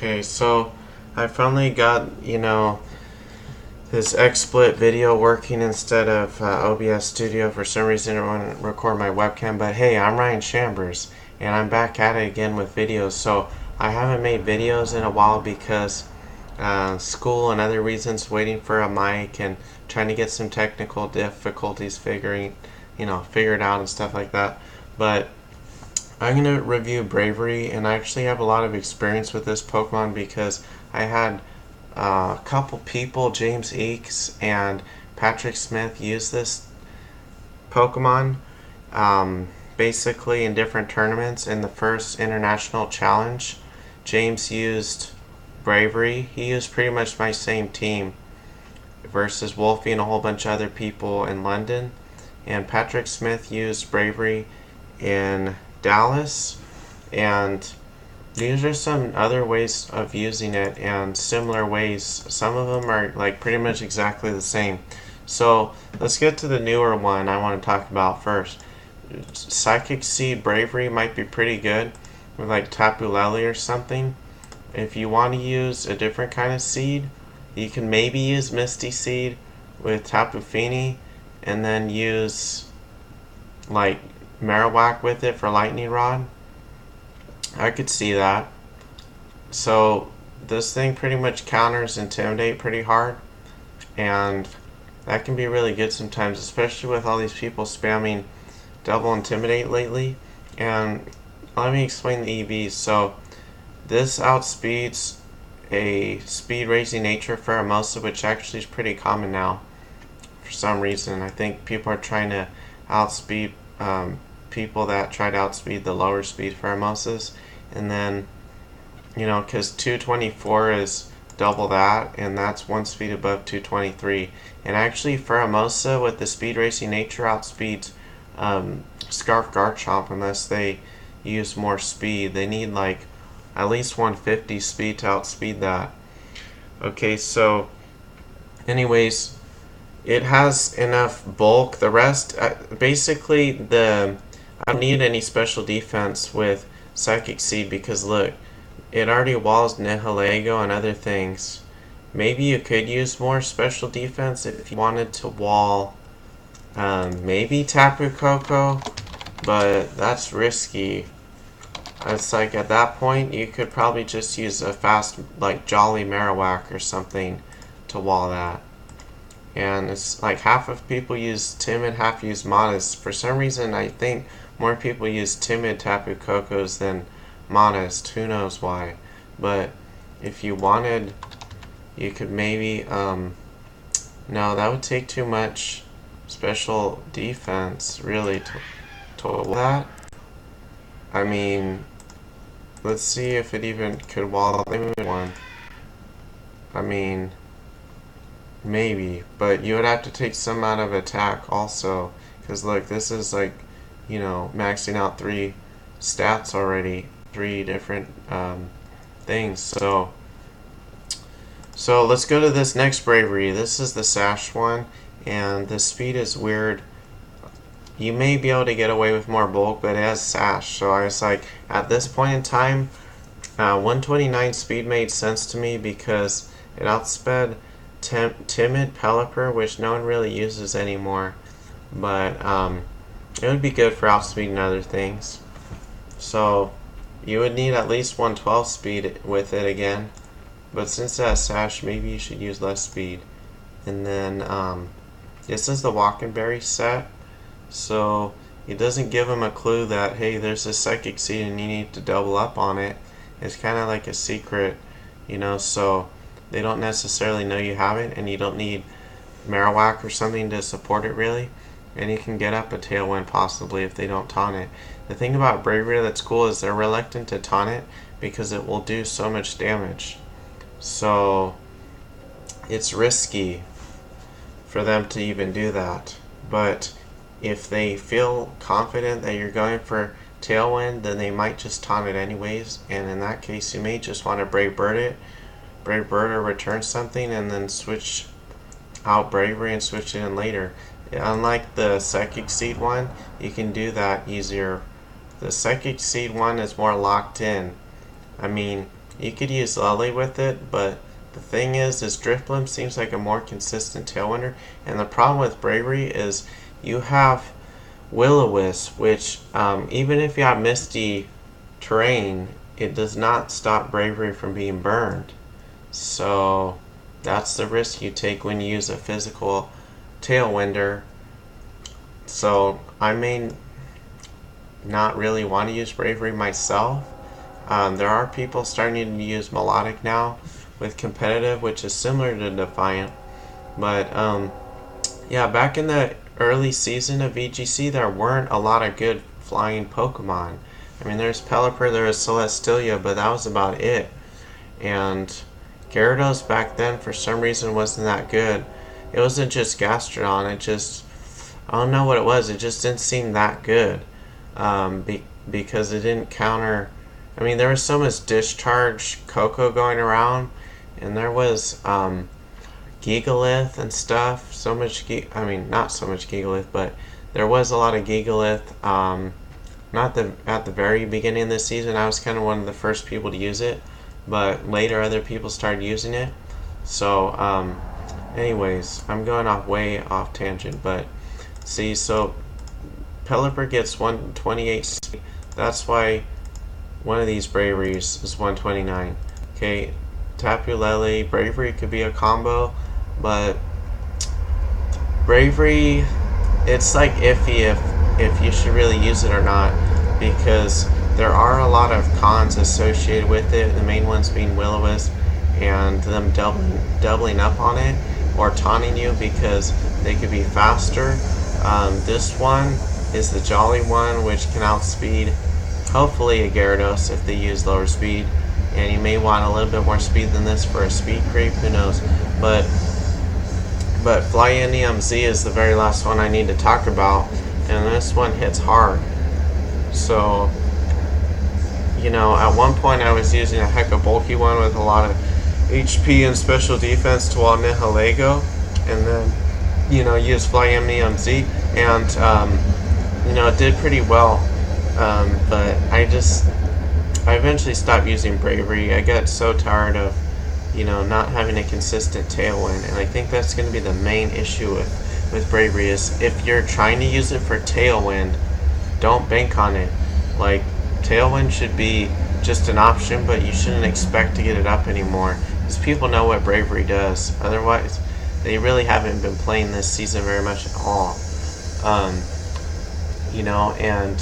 Okay, so I finally got, this XSplit video working instead of OBS Studio. For some reason I want to record my webcam, but hey, I'm Ryan Schambers, and I'm back at it again with videos. So I haven't made videos in a while because school and other reasons, waiting for a mic and trying to get some technical difficulties figured out and stuff like that. But I'm going to review Braviary, and I actually have a lot of experience with this Pokemon because I had a couple people, James Eakes and Patrick Smith, use this Pokemon basically in different tournaments. In the first international challenge, James used Braviary. He used pretty much my same team versus Wolfey and a whole bunch of other people in London. And Patrick Smith used Braviary in Dallas, and these are some other ways of using it and similar ways. Some of them are like pretty much exactly the same. So let's get to the newer one I want to talk about first. Psychic Seed Braviary might be pretty good with like Tapu Lele or something. If you want to use a different kind of seed, you can maybe use Misty Seed with Tapu Fini and then use like Marowak with it for Lightning Rod. I could see that. So this thing pretty much counters Intimidate pretty hard, and that can be really good sometimes, especially with all these people spamming double Intimidate lately. And let me explain the EVs. So this outspeeds a speed raising nature Pheromosa, which actually is pretty common now for some reason. I think people are trying to outspeed people that try to outspeed the lower speed Pheromosas, and then because 224 is double that, and that's one speed above 223. And actually Pheromosa with the speed racing nature outspeeds Scarf Garchomp unless they use more speed. They need like at least 150 speed to outspeed that. Okay, so anyways, it has enough bulk. The rest, basically, I don't need any special defense with Psychic Seed because look, it already walls Nihilego and other things. Maybe you could use more special defense if you wanted to wall maybe Tapu Koko, but that's risky. It's like at that point you could probably just use a fast like Jolly Marowak or something to wall that. And it's like half of people use Timid, half use Modest. For some reason I think more people use Timid Tapu Kokos than Modest. Who knows why. But if you wanted, you could maybe no, that would take too much special defense really to wall that. I mean, let's see if it even could wall one. I mean, maybe, but you would have to take some out of attack also, because look, this is like, maxing out 3 stats already, 3 different things. So let's go to this next Braviary. This is the Sash one, and the speed is weird. You may be able to get away with more bulk, but it has Sash. So I was like, at this point in time, 129 speed made sense to me because it outsped Timid Pelipper, which no one really uses anymore, but it would be good for outspeeding other things. So you would need at least 112 speed with it again, but since it has Sash, maybe you should use less speed. And then this is the Walkenberry set, so it doesn't give them a clue that hey, there's a Psychic Seed and you need to double up on it. It's kind of like a secret, so they don't necessarily know you have it, and you don't need Marowak or something to support it really, and you can get up a Tailwind possibly if they don't taunt it. The thing about Braviary that's cool is they're reluctant to taunt it because it will do so much damage. So it's risky for them to even do that. But if they feel confident that you're going for Tailwind, then they might just taunt it anyways, and in that case you may just want to Brave Bird it, Brave Bird or return something, and then switch out Braviary and switch it in later. Unlike the Psychic Seed one, you can do that easier. The Psychic Seed one is more locked in. I mean, You could use Lully with it, but the thing is Drifblim seems like a more consistent tailwinder, and the problem with Braviary is you have Will-O-Wisp, which even if you have misty terrain, it does not stop Braviary from being burned. So that's the risk you take when you use a physical tailwinder. So I may not really want to use Braviary myself. There are people starting to use Melodic now with competitive, which is similar to Defiant. But yeah, back in the early season of VGC, there weren't a lot of good flying Pokemon. I mean, there's Pelipper, there was Celestelia, but that was about it. And Gyarados back then, for some reason, wasn't that good. It wasn't just Gastrodon, it just, I don't know what it was, it just didn't seem that good. Because it didn't counter, I mean, there was so much Discharge Coco going around, and there was Gigalith and stuff, so much, I mean, not so much Gigalith, but there was a lot of Gigalith. Not at the very beginning of the season, I was kind of one of the first people to use it, but later other people started using it. So anyways, I'm going off way off tangent, but see, so Pelipper gets 128, that's why one of these Braviaries is 129. Okay, Tapu Lele, Braviary could be a combo, but Braviary, it's like iffy if you should really use it or not, because there are a lot of cons associated with it, the main ones being Will-O-Wisp and them doubling up on it or taunting you because they could be faster. This one is the Jolly one, which can outspeed hopefully a Gyarados if they use lower speed, and you may want a little bit more speed than this for a speed creep, who knows. But Flyinium Z is the very last one I need to talk about, and this one hits hard. So, you know, at one point I was using a hecka bulky one with a lot of HP and special defense to all Nihilego, and then, you know, use Flyinium Z, and, you know, it did pretty well. But I eventually stopped using Braviary. I got so tired of, you know, not having a consistent tailwind, and I think that's going to be the main issue with Braviary is if you're trying to use it for tailwind, don't bank on it. Like, tailwind should be just an option, but you shouldn't expect to get it up anymore, because people know what Braviary does. Otherwise, they really haven't been playing this season very much at all. You know, and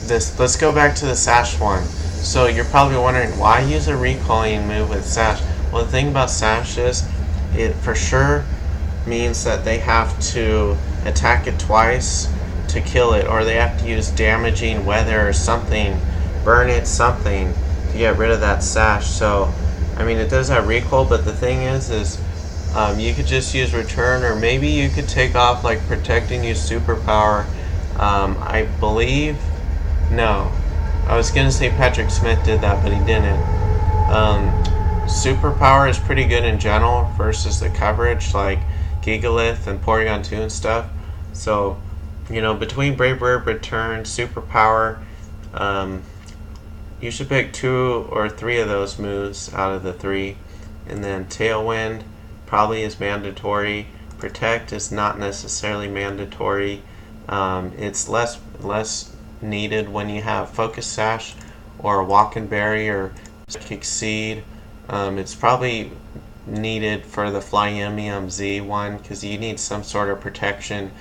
let's go back to the Sash one. So you're probably wondering, why use a recalling move with Sash? Well, the thing about Sash is, it for sure means that they have to attack it twice to kill it, or they have to use damaging weather or something, burn it something to get rid of that Sash. So, I mean, it does have recoil, but the thing is you could just use return, or maybe you could take off like protecting, use superpower. I believe, no, I was gonna say Patrick Smith did that, but he didn't. Superpower is pretty good in general versus the coverage, like Gigalith and Porygon 2 and stuff. So, you know, between Brave Bird, Return, Superpower, you should pick 2 or 3 of those moves out of the 3. And then Tailwind probably is mandatory. Protect is not necessarily mandatory. It's less needed when you have Focus Sash or Walking Berry or Psychic Seed. It's probably needed for the Flyinium Z one because you need some sort of protection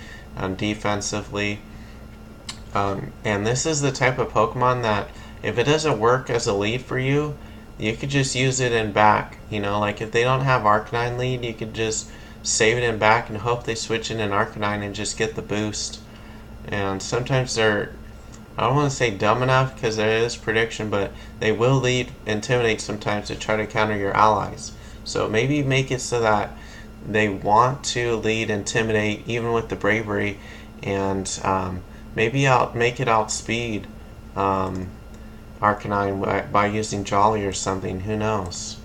defensively. And this is the type of Pokemon that if it doesn't work as a lead for you, you could just use it in back. You know, like if they don't have Arcanine lead, you could just save it in back and hope they switch in an Arcanine and just get the boost. And sometimes they're, I don't want to say dumb enough because there is prediction, but they will lead Intimidate sometimes to try to counter your allies. So maybe make it so that they want to lead Intimidate even with the Braviary, and maybe make it outspeed Arcanine by using Jolly or something, who knows.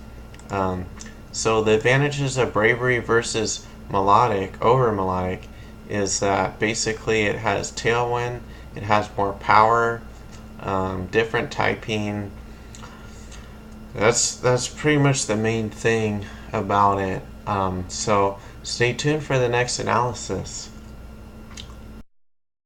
So the advantages of Braviary versus Melodic over Melodic is that basically it has Tailwind, it has more power, different typing, That's pretty much the main thing about it. So stay tuned for the next analysis.